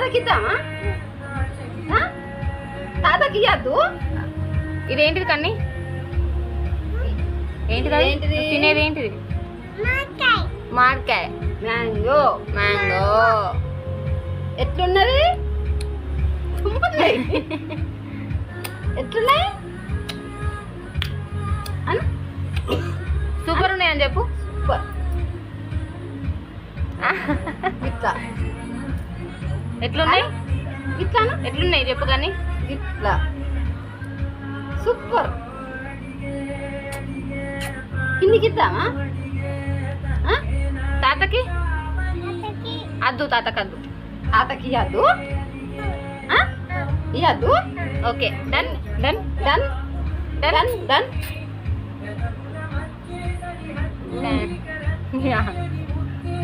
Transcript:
తాతకి ఇద్దామా? తాతకి ఇవ్వద్దు. ఇదేంటిది కన్ని? ఏంటిది? ఏంటిది? తినేది ఏంటిది? మామిడికాయ. మ్యాంగో. మ్యాంగో. ఎట్లున్నది? ఎట్లున్నాయి? సూపర్ ఉన్నాయని చెప్పు. ఇట్లా ఎట్లున్నాయి? ఇట్లాను ఎట్లున్నాయి చెప్పు కానీ. ఇట్లా సూపర్. కిందికి ఇద్దామా? తాతకి అద్దు, తాతకి అద్దు. తాతకి ఇవ్వద్దు. ఇవ్వద్దు. Okay, done done done done done. Done.